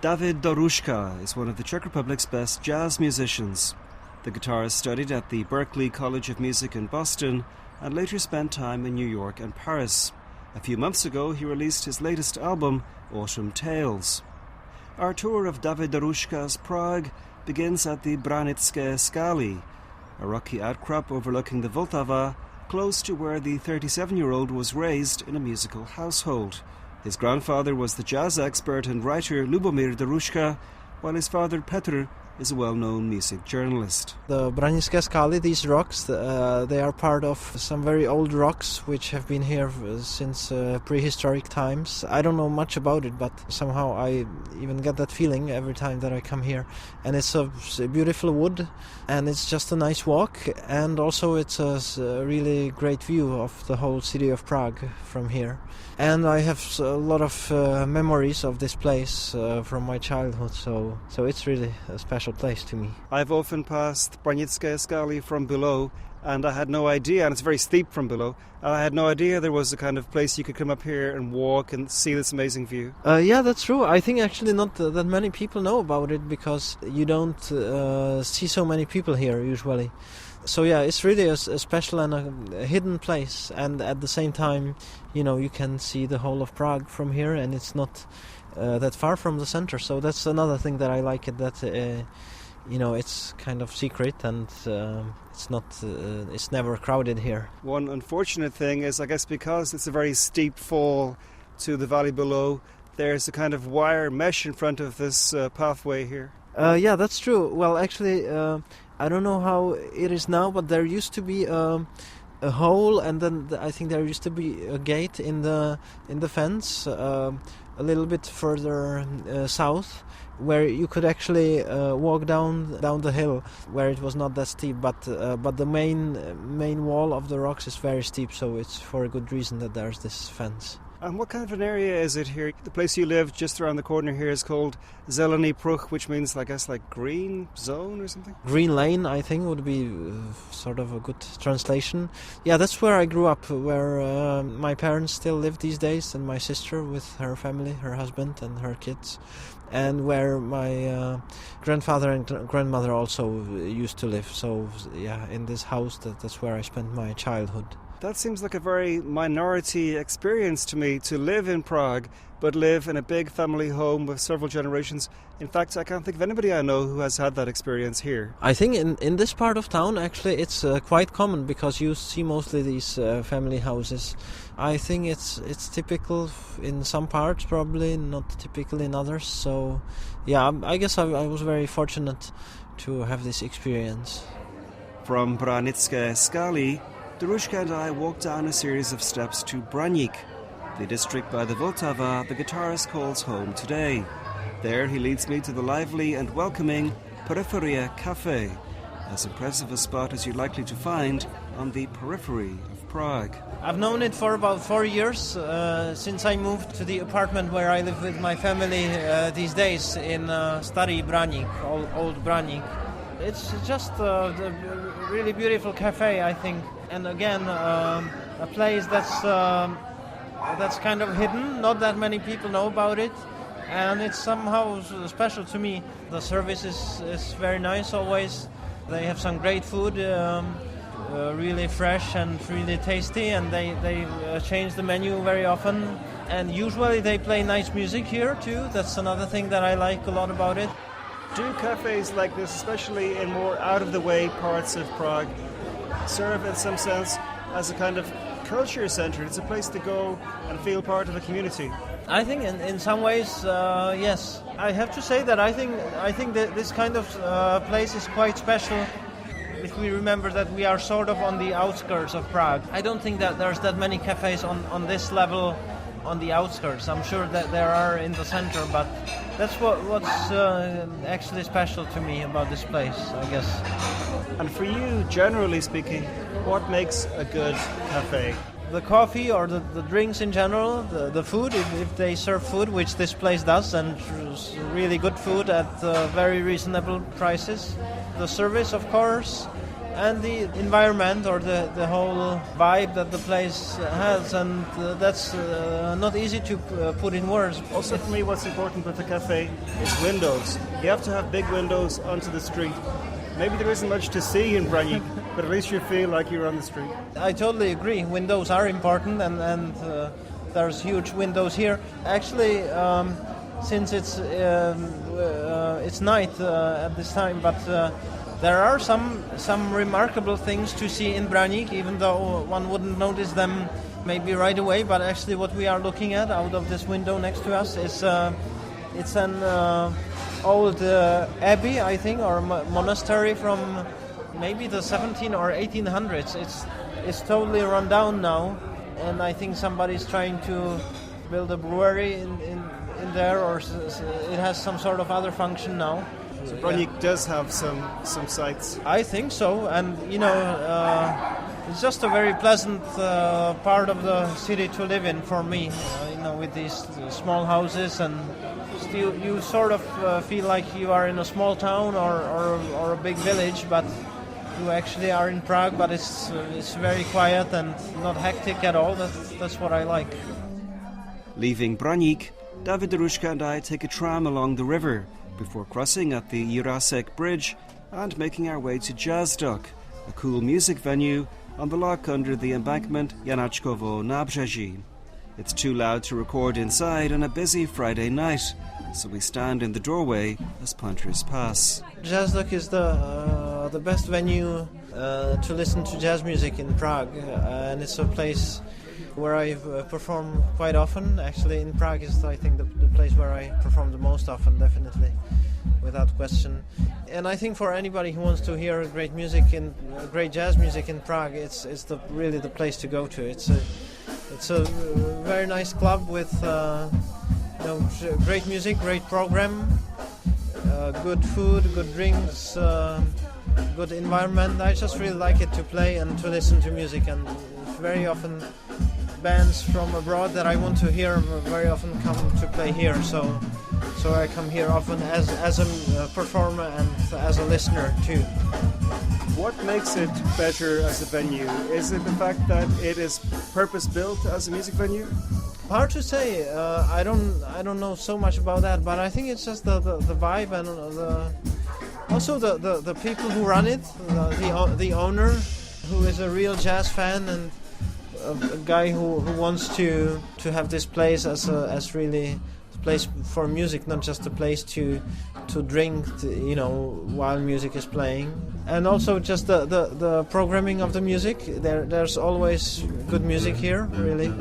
David Dorůžka is one of the Czech Republic's best jazz musicians. The guitarist studied at the Berklee College of Music in Boston and later spent time in New York and Paris. A few months ago, he released his latest album, Autumn Tales. Our tour of David Dorůžka's Prague begins at the Branické skály, a rocky outcrop overlooking the Vltava, close to where the 37-year-old was raised in a musical household. His grandfather was the jazz expert and writer Lubomír Dorůžka, while his father Petr is a well-known music journalist. The Branické skály, these rocks, they are part of some very old rocks which have been here since prehistoric times. I don't know much about it, but somehow I even get that feeling every time that I come here. And it's a beautiful wood, and it's just a nice walk, and also it's a really great view of the whole city of Prague from here. And I have a lot of memories of this place from my childhood, so it's really a special place to me. I've often passed Branické skály from below, and I had no idea, and it's very steep from below, I had no idea there was a kind of place you could come up here and walk and see this amazing view. Yeah, that's true. I think actually not that many people know about it, because you don't see so many people here usually. So yeah, it's really a special and a hidden place, and at the same time, you can see the whole of Prague from here, and it's not that far from the center. So that's another thing that I like it, that it's kind of secret, and it's never crowded here. One unfortunate thing is, I guess, because it's a very steep fall to the valley below, there's a kind of wire mesh in front of this pathway here. Yeah, that's true. Well, actually, I don't know how it is now, but there used to be a hole, and then I think there used to be a gate in the fence a little bit further south, where you could actually walk down the hill, where it was not that steep. But the main wall of the rocks is very steep, so it's for a good reason that there's this fence. And what kind of an area is it here? The place you live just around the corner here is called Zelený pruh, which means, I guess, like green zone or something? Green lane, I think, would be sort of a good translation. Yeah, that's where I grew up, where my parents still live these days, and my sister with her family, her husband and her kids, and where my grandfather and grandmother also used to live. So, yeah, in this house, that's where I spent my childhood. That seems like a very minority experience to me, to live in Prague, but live in a big family home with several generations. In fact, I can't think of anybody I know who has had that experience here. I think in this part of town, actually, it's quite common, because you see mostly these family houses. I think it's typical in some parts, probably not typical in others. So, yeah, I guess I was very fortunate to have this experience. From Branické skály, Dorůžka and I walked down a series of steps to Branick, the district by the Vltava the guitarist calls home today. There he leads me to the lively and welcoming Periferia Cafe, as impressive a spot as you're likely to find on the periphery of Prague. I've known it for about 4 years, since I moved to the apartment where I live with my family these days in Starý Braník, old Braník. It's just a really beautiful cafe, I think. And again, a place that's kind of hidden. Not that many people know about it, and it's somehow special to me. The service is very nice always. They have some great food, really fresh and really tasty, and they change the menu very often. And usually they play nice music here too. That's another thing that I like a lot about it. Do cafes like this, especially in more out-of-the-way parts of Prague, serve in some sense as a kind of culture centre? It's a place to go and feel part of a community. I think in some ways, yes. I have to say that I think that this kind of place is quite special. If we remember that we are sort of on the outskirts of Prague. I don't think that there's that many cafes on this level on the outskirts. I'm sure that there are in the center, but that's what's actually special to me about this place, I guess. And for you, generally speaking, what makes a good cafe? The coffee or the drinks in general, the food, if they serve food, which this place does, and really good food at very reasonable prices. The service, of course, and the environment or the whole vibe that the place has, and that's not easy to put in words. Also for me, what's important with the cafe is windows. You have to have big windows onto the street. Maybe there isn't much to see in Branick, but at least you feel like you're on the street. I totally agree. Windows are important, and there's huge windows here. Actually, since it's night at this time, but there are some remarkable things to see in Branick, even though one wouldn't notice them maybe right away. But actually, what we are looking at out of this window next to us is it's an old abbey, I think, or monastery from maybe the 17 or 1800s. It's totally run down now, and I think somebody's trying to build a brewery in there, or it has some sort of other function now. So Branick does have some sites. I think so, and it's just a very pleasant part of the city to live in for me. With these small houses, and still you sort of feel like you are in a small town or a big village, but you actually are in Prague. But it's very quiet and not hectic at all. That's what I like. Leaving Branick, David Dorůžka and I take a tram along the river before crossing at the Jurasek Bridge and making our way to Jazzdok, a cool music venue on the loch under the embankment Janačkovo Nábřeží. It's too loud to record inside on a busy Friday night, so we stand in the doorway as punters pass. Jazzdok is the best venue to listen to jazz music in Prague, and it's a place where I perform quite often. Actually, in Prague is, I think, the place where I perform the most often, definitely, without question. And I think for anybody who wants to hear great music great jazz music in Prague, it's really the place to go to. It's a very nice club with great music, great program, good food, good drinks, good environment. I just really like it to play and to listen to music, and very often bands from abroad that I want to hear very often come to play here. So I come here often as a performer and as a listener too. What makes it better as a venue? Is it the fact that it is purpose-built as a music venue? Hard to say. I don't know so much about that, but I think it's just the vibe and also the people who run it, the owner, who is a real jazz fan and a guy who wants to have this place as really a place for music, not just a place to drink, while music is playing. And also just the programming of the music. There's always good music here, really.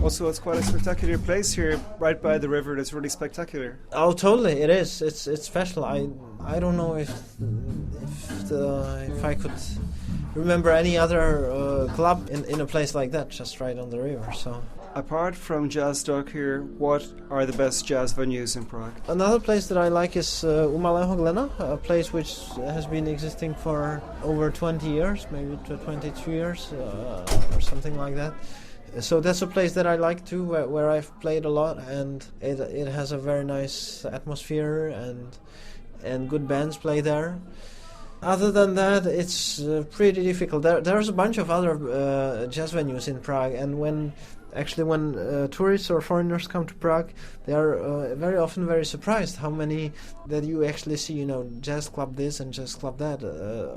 Also, it's quite a spectacular place here, right by the river. It's really spectacular. Oh, totally, it is. It's special. I don't know if I could remember any other club in a place like that, just right on the river. So, apart from Jazzdok here, what are the best jazz venues in Prague? Another place that I like is U Malého Glena, a place which has been existing for over 20 years, maybe 22 years, or something like that. So that's a place that I like too, where I've played a lot, and it has a very nice atmosphere and good bands play there. Other than that, it's pretty difficult. There's a bunch of other jazz venues in Prague, and when tourists or foreigners come to Prague, they are very often very surprised how many that you actually see, jazz club this and jazz club that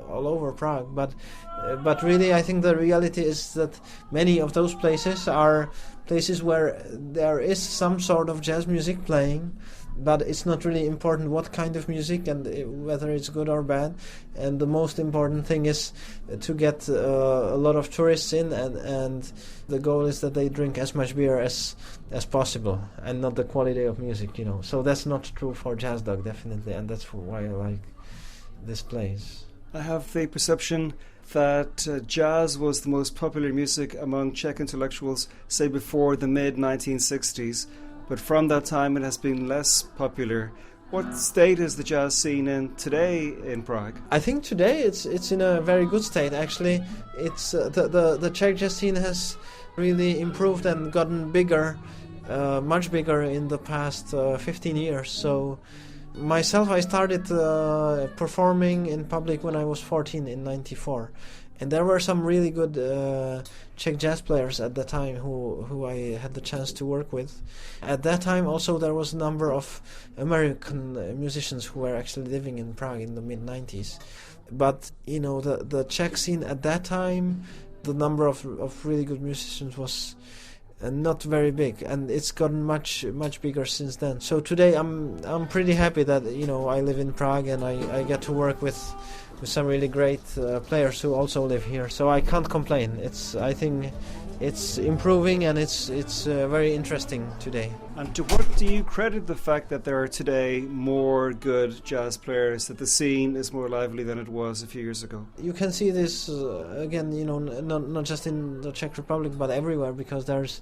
all over Prague. But really, I think the reality is that many of those places are places where there is some sort of jazz music playing, but it's not really important what kind of music and whether it's good or bad. And the most important thing is to get a lot of tourists in, and the goal is that they drink as much beer as possible, and not the quality of music, So that's not true for Jazzdok, definitely, and that's why I like this place. I have the perception that jazz was the most popular music among Czech intellectuals, say before the mid-1960s, but from that time it has been less popular. What state is the jazz scene in today in Prague? I think today it's in a very good state, actually. It's the Czech jazz scene has really improved and gotten bigger, much bigger in the past 15 years. So Myself, I started performing in public when I was 14 in '94. And there were some really good Czech jazz players at the time who I had the chance to work with. At that time also there was a number of American musicians who were actually living in Prague in the mid-90s. But, you know, the Czech scene at that time, the number of really good musicians was not very big, and it's gotten much bigger since then. So today I'm pretty happy that, you know, I live in Prague and I get to work with some really great players who also live here. So I can't complain. I think it's improving and it's very interesting today. And to what do you credit the fact that there are today more good jazz players, that the scene is more lively than it was a few years ago? You can see this again, you know, not just in the Czech Republic but everywhere, because there's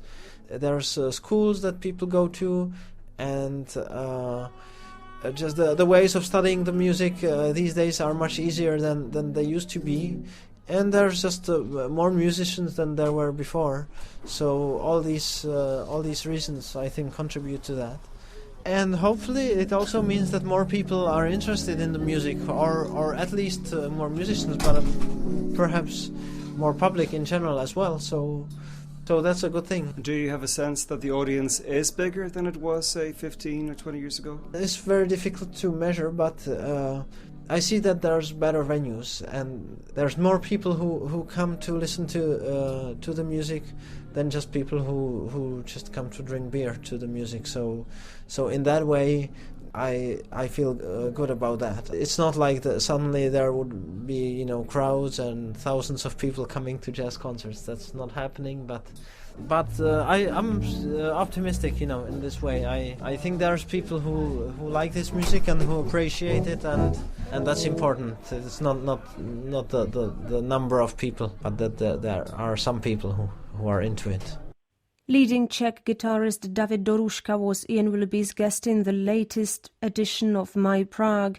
schools that people go to, and just the ways of studying the music these days are much easier than they used to be, and there's just more musicians than there were before. So all these reasons, I think, contribute to that. And hopefully it also means that more people are interested in the music, or at least more musicians, but perhaps more public in general as well. So that's a good thing. Do you have a sense that the audience is bigger than it was, say, 15 or 20 years ago? It's very difficult to measure, but I see that there's better venues and there's more people who come to listen to the music than just people who just come to drink beer to the music. So in that way, I feel good about that. It's not like suddenly there would be, you know, crowds and thousands of people coming to jazz concerts. That's not happening, but I'm optimistic, you know, in this way. I think there's people who like this music and who appreciate it, and that's important. It's not the number of people, but that there are some people who are into it. Leading Czech guitarist David Dorůžka was Ian Willoughby's guest in the latest edition of My Prague.